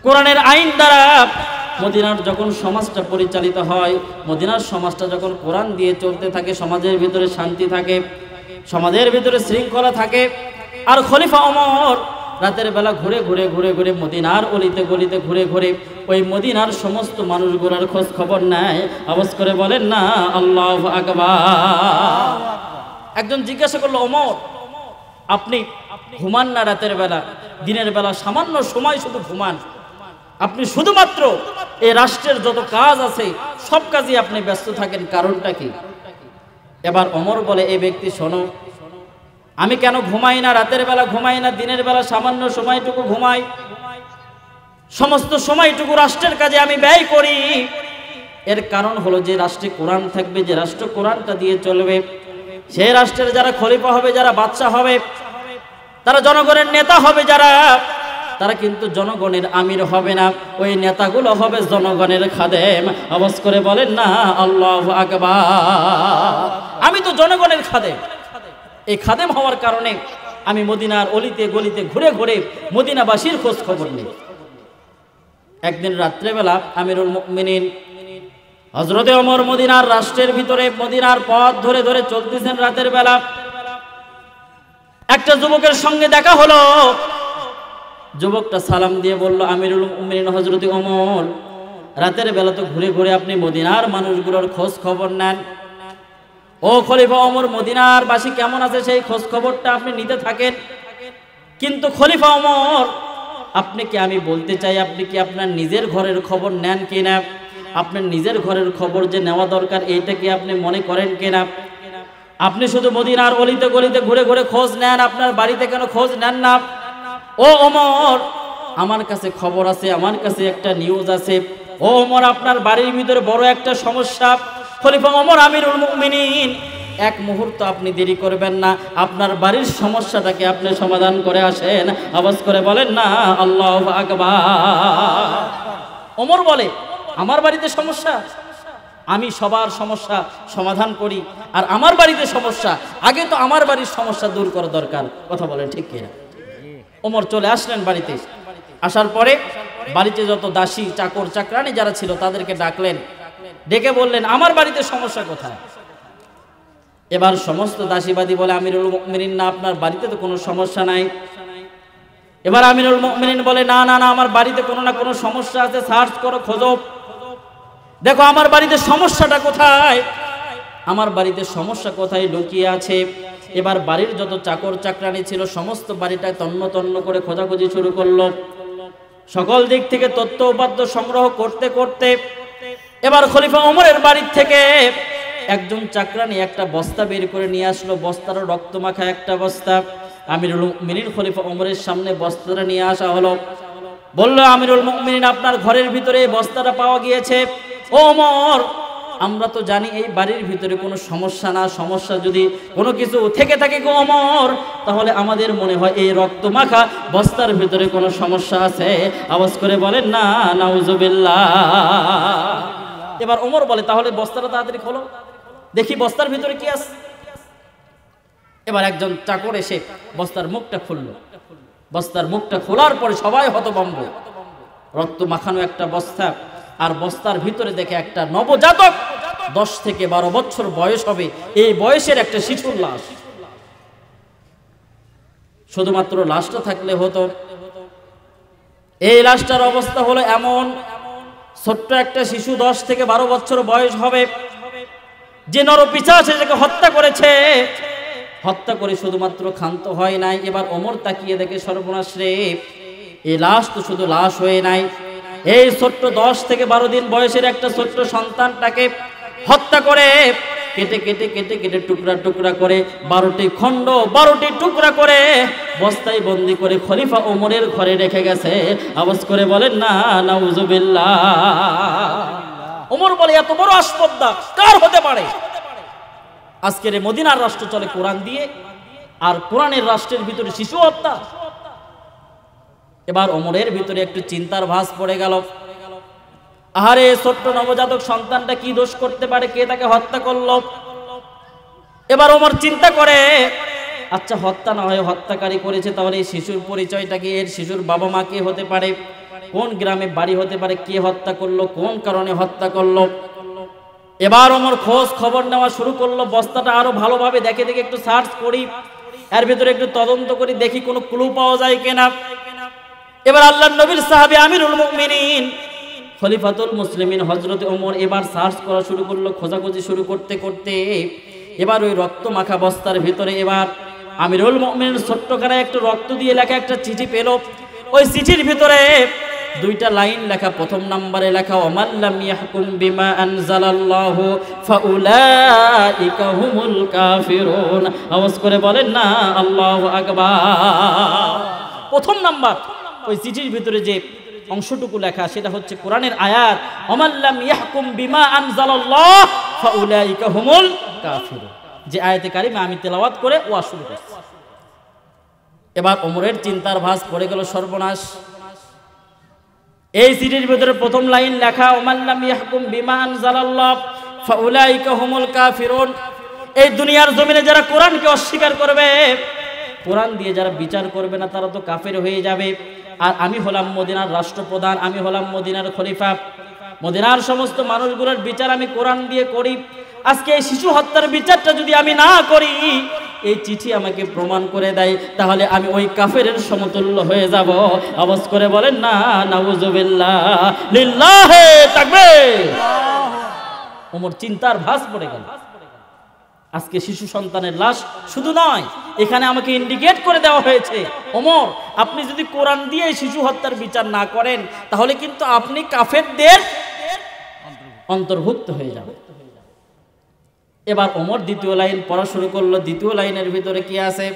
কোরআনের আইন দ্বারা মদিনার যখন সমাজটা পরিচালিত হয়, মদিনার সমাজটা যখন কোরআন দিয়ে চলতে থাকে, সমাজের ভিতরে শান্তি থাকে, সমাজের ভিতরে শৃঙ্খলা থাকে। আর খলিফা ওমর রাতের বেলা ঘুরে ঘুরে ঘুরে ঘুরে মদিনার অলিতে গলিতে ঘুরে ঘুরে ওই মদিনার সমস্ত মানুষগুলোর খোঁজ খবর নেয়। আওয়াজ করে বলেন না আল্লাহু আকবার। একজন জিজ্ঞাসা করলো, ওমর আপনি ঘুমান না রাতের বেলা, দিনের বেলা সামান্য সময় শুধু ঘুমান, আপনি শুধুমাত্র এই রাষ্ট্রের যত কাজ আছে সব কাজে আপনি ব্যস্ত থাকেন, কারণটা কি? এবার ওমর বলে, এই ব্যক্তি শোনো, আমি কেন ঘুমাই না, রাতের বেলা ঘুমাই না, দিনের বেলা সামান্য সময়টুকু ঘুমাই, সমস্ত সময়টুকু রাষ্ট্রের কাজে আমি ব্যয় করি। এর কারণ হলো যে রাষ্ট্রে কোরআন থাকবে, যে রাষ্ট্র কোরআনটা দিয়ে চলবে, সেই রাষ্ট্রের যারা খলিফা হবে, যারা বাদশা হবে, তারা জনগণের নেতা হবে, যারা তারা কিন্তু জনগণের আমির হবে না, ওই নেতাগুলো হবে জনগণের খাদেম। আওয়াজ করে বলেন না আল্লাহু আকবার। আমি তো জনগণের খাদেম, এই খাদেম হওয়ার কারণে আমি মদিনার অলিতে গলিতে ঘুরে ঘুরে মদিনাবাসীর খোঁজ খবর নিই। একদিন রাত্রেবেলা আমিরুল মুমিনিন হযরতে ওমর মদিনার রাষ্ট্রের ভিতরে মদিনার পথ ধরে ধরে চলতেছেন। রাতের বেলা একটা যুবকের সঙ্গে দেখা হলো। যুবকটা সালাম দিয়ে বলল, আমিরুল মুমিনিন হযরতে ওমর, রাতের বেলা তো ঘুরে ঘুরে আপনি মদিনার মানুষগুলোর খোঁজ খবর নেন। ও খলিফা ওমর, মদিনার বাসী কেমন আছে সেই খোঁজ খবরটা আপনি নিতে থাকেন, কিন্তু খলিফা ওমর আপনি কি, আমি বলতে চাই, আপনি কি আপনার নিজের ঘরের খবর নেন কিনা? আপনার নিজের ঘরের খবর যে নেওয়া দরকার, এইটা কি আপনি মনে করেন কিনা? আপনি শুধু মদিনার অলিতে গলিতে ঘুরে ঘুরে খোঁজ নেন, আপনার বাড়িতে কেন খোঁজ নেন না? ও ওমর, আমার কাছে খবর আছে, আমার কাছে একটা নিউজ আছে। ও ওমর, আপনার বাড়ির ভিতরে বড় একটা সমস্যা। খলিফা ওমর আমিরুল মুমিনিন, এক মুহূর্ত আপনি দেরি করবেন না, আপনার বাড়ির সমস্যাটাকে আপনি সমাধান করে আসেন। আওয়াজ করে বলেন না আল্লাহু আকবার। ওমর বলে, আমার বাড়িতে সমস্যা, আমি সবার সমস্যা সমাধান করি, আর আমার বাড়িতে সমস্যা, আগে তো আমার বাড়ির সমস্যা দূর করা দরকার। কথা বলেন ঠিক কিনা? ওমর চলে আসলেন বাড়িতে। আসার পরে বাড়িতে যত দাসী চাকর চাকরানি যারা ছিল তাদেরকে ডাকলেন, ডেকে বললেন, আমার বাড়িতে সমস্যা কোথায়? এবার সমস্ত দাসীবাদী বলে, আমিরুল মুমিনিন না, আপনার বাড়িতে তো কোনো সমস্যা নাই। এবার আমিরুল মুমিনিন বলে, না না না, আমার বাড়িতে কোনো না কোনো সমস্যা আছে, সার্চ করো, খোঁজো, দেখো আমার বাড়িতে সমস্যাটা কোথায়, আমার বাড়িতে সমস্যা কোথায় লুকিয়ে আছে। এবার বাড়ির যত চাকর চাকরানি ছিল সমস্ত বাড়িটা তন্ন তন্ন করে খোঁজাখুঁজি শুরু করলো। সকল দিক থেকে তথ্য উপাত্ত সংগ্রহ করতে করতে এবার খলিফা ওমরের বাড়ির থেকে একজন চাকরানি একটা বস্তা বের করে নিয়ে আসলো। বস্তারও রক্ত মাখা একটা বস্তা। আমিরুল মুমিনিন খলিফা ওমরের সামনে বস্তাটা নিয়ে আসা হলো। বলল, আমিরুল মুমিনিন, আপনার ঘরের ভিতরে এই বস্তাটা পাওয়া গিয়েছে। ও ওমর, আমরা তো জানি এই বাড়ির ভিতরে কোনো সমস্যা না, সমস্যা যদি কোনো কিছু থেকে থাকে গো ওমর, তাহলে আমাদের মনে হয় এই রক্ত মাখা বস্তার ভিতরে কোনো সমস্যা আছে। আওয়াজ করে বলেন না নাউজুবিল্লাহ। এবার ওমর বলে, তাহলে বস্তাটা তাড়াতাড়ি খোলো, দেখি বস্তার ভিতরে কি আছে। এবার একজন চাকর এসে বস্তার মুখটা খুললো। বস্তার মুখটা খোলার পরে সবাই হতভম্ব। রক্ত মাখানো একটা বস্তা, আর বস্তার ভিতরে দেখে একটা নবজাতক, 10 থেকে 12 বছর বয়স হবে, এই বয়সের একটা শিশুর লাশ। শুধুমাত্র লাশটা থাকলে হতো, এই লাশটার অবস্থা হলো এমন, ছোট্ট একটা শিশু 10 থেকে 12 বছর বয়স হবে, যে নরপিশাচ সেটাকে হত্যা করেছে। হত্যা করে শুধুমাত্র ক্ষান্ত হয় নাই। এবার ওমর তাকিয়ে দেখে, সর্বনাশ রে, এই লাশ তো শুধু লাশ হয়ে নাই, এই ছোট্ট 10 থেকে 12 দিন বয়সের একটা ছোট্ট সন্তানটাকে হত্যা করে কেটে কেটে কেটে কেটে টুকরা টুকরা করে 12টি খণ্ড 12টি টুকরা করে বস্তায় বন্দি করে খলিফা ওমরের ঘরে রেখে গেছে। আওয়াজ করে বলেন না নাউজুবিল্লাহ। ওমর বলে, এত বড় আসপদ্দা কার হতে পারে? আজকের মদিনার রাষ্ট্র চলে কোরআন দিয়ে, আর কোরআনের রাষ্ট্রের ভিতরে শিশু হত্যা। এবার ওমরের ভিতরে একটু চিন্তার ভাঁজ পড়ে গেল। আহারে, ছোট্ট নবজাতক সন্তানটা কি দোষ করতে পারে, কে তাকে হত্যা করলো? এবার ওমর চিন্তা করে, আচ্ছা হত্যা না হয় হত্যাকারী করেছে, তাহলে এই শিশুর পরিচয়টা কি, এর শিশুর বাবা মা কে হতে পারে? কোন গ্রামে বাড়ি হতে পারে, কে হত্যা করলো, কোন কারণে হত্যা করলো। এবার ওমর খোঁজ খবর নেওয়া শুরু করলো, বস্তাটা আরো ভালোভাবে দেখে একটু সার্চ করি, এর ভিতরে একটু তদন্ত করি, দেখি কোনো ক্লু পাওয়া যায় কিনা। এবার আল্লাহর নবীর সাহাবী আমিরুল মুমিনিন খলিফাতুল মুসলিমিন হযরত ওমর এবার সার্চ করা শুরু করলো, খোঁজাখুঁজি শুরু করতে করতে এবার ওই রক্ত মাখা বস্তার ভিতরে এবার আমিরুল মুমিনিন ছোট্টখানা একটু রক্ত দিয়ে লেখা একটা চিঠি পেল। ওই চিঠির ভিতরে দুইটা লাইন লেখা, প্রথম নম্বরে লেখা ওয়ামাল্লাম ইয়াহকুম বিমা আনজালাল্লাহু ফাউলাইকা হুমুল কাফিরুন। আওয়াজ করে বলেন না আল্লাহু আকবার। প্রথম নাম্বার ওই চিঠির ভিতরে যে অংশটুকু লেখা সেটা হচ্ছে কোরআনের আয়াত, ওয়ামাল্লাম ইয়াহকুম বিমা আনজালাল্লাহু ফাউলাইকা হুমুল কাফিরুন, যে আয়াতে কারিমা আমি তেলাওয়াত করে ওয়াজ শুরু করছি। এবার ওমরের চিন্তার ভাঁজ পড়ে গেল, সর্বনাশ। এই চিঠির ভিতরে প্রথম লাইন লেখা ওয়ামাল্লাম ইয়াহকুম বিমা আনজালাল্লাহু ফাউলাইকা হুমুল কাফিরুন। এই দুনিয়ার জমিনে যারা কোরআনকে অস্বীকার করবে, কোরআন দিয়ে যারা বিচার করবে না, তারা তো কাফের হয়ে যাবে। আর আমি হলাম মদিনার রাষ্ট্রপ্রধান, আমি হলাম মদিনার খলিফা, মদিনার সমস্ত মানুষগুলোর বিচার আমি কোরআন দিয়ে করি। আজকে এই শিশু হত্যার বিচারটা যদি আমি না করি, এই চিঠি আমাকে প্রমাণ করে দেয়, তাহলে আমি ওই কাফেরের সমতুল্য হয়ে যাব। আওয়াজ করে বলেন না নাউজুবিল্লাহ, লিল্লাহে তাকবীর। ওমর চিন্তার ভাঁজ পড়ে গেল। আজকে শিশু সন্তানের লাশ শুধু নয়, এখানে আমাকে ইন্ডিকেট করে দেওয়া হয়েছে, ওমর আপনি যদি কোরআন দিয়ে শিশু হত্যার বিচার না করেন, তাহলে কিন্তু আপনি কাফেরদের অন্তর্ভুক্ত হয়ে যাবেন। এবার ওমর দ্বিতীয় লাইন পড়া শুরু করলো। দ্বিতীয় লাইনের ভিতরে কি আছে?